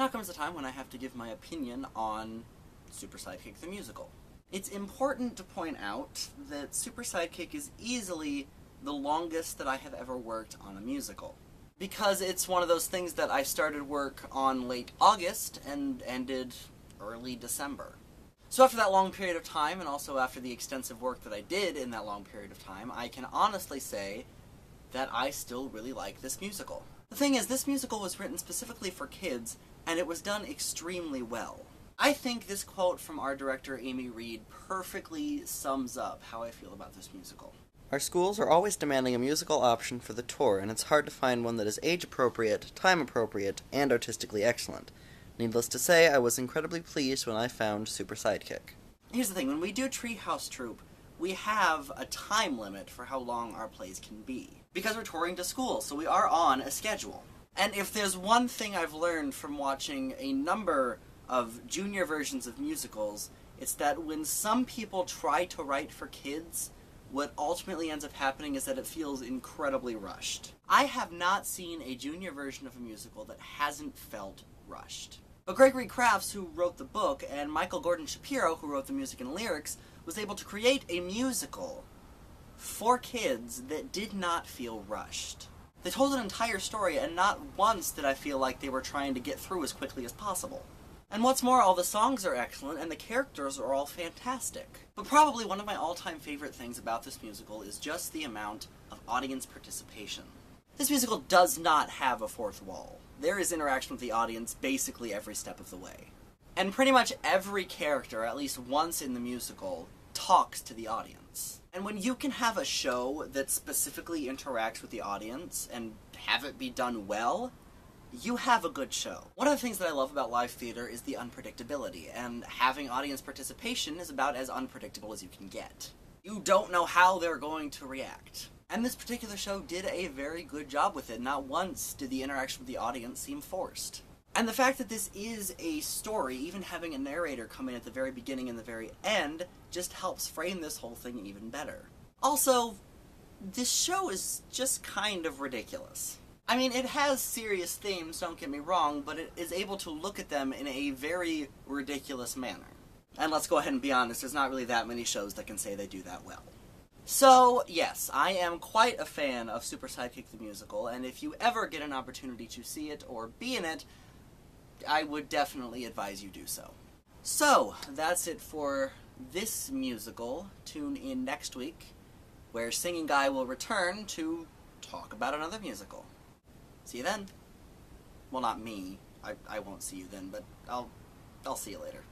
Now comes the time when I have to give my opinion on Super Sidekick The Musical. It's important to point out that Super Sidekick is easily the longest that I have ever worked on a musical. Because it's one of those things that I started work on late August and ended early December. So after that long period of time, and also after the extensive work that I did in that long period of time, I can honestly say that I still really like this musical. The thing is, this musical was written specifically for kids, and it was done extremely well. I think this quote from our director, Amy Reed, perfectly sums up how I feel about this musical. Our schools are always demanding a musical option for the tour, and it's hard to find one that is age-appropriate, time-appropriate, and artistically excellent. Needless to say, I was incredibly pleased when I found Super Sidekick. Here's the thing, when we do Treehouse Troupe, we have a time limit for how long our plays can be. Because we're touring to schools, so we are on a schedule. And if there's one thing I've learned from watching a number of junior versions of musicals, it's that when some people try to write for kids, what ultimately ends up happening is that it feels incredibly rushed. I have not seen a junior version of a musical that hasn't felt rushed. But Gregory Crafts, who wrote the book, and Michael Gordon Shapiro, who wrote the music and lyrics, was able to create a musical for kids that did not feel rushed. They told an entire story, and not once did I feel like they were trying to get through as quickly as possible. And what's more, all the songs are excellent, and the characters are all fantastic. But probably one of my all-time favorite things about this musical is just the amount of audience participation. This musical does not have a fourth wall. There is interaction with the audience basically every step of the way. And pretty much every character, at least once in the musical, talks to the audience. And when you can have a show that specifically interacts with the audience and have it be done well, you have a good show. One of the things that I love about live theater is the unpredictability, and having audience participation is about as unpredictable as you can get. You don't know how they're going to react. And this particular show did a very good job with it. Not once did the interaction with the audience seem forced. And the fact that this is a story, even having a narrator come in at the very beginning and the very end, just helps frame this whole thing even better. Also, this show is just kind of ridiculous. I mean, it has serious themes, don't get me wrong, but it is able to look at them in a very ridiculous manner. And let's go ahead and be honest, there's not really that many shows that can say they do that well. So, yes, I am quite a fan of Super Sidekick the Musical, and if you ever get an opportunity to see it or be in it, I would definitely advise you do so. So, that's it for this musical. Tune in next week, where Singing Guy will return to talk about another musical. See you then. Well, not me. I won't see you then, but I'll see you later.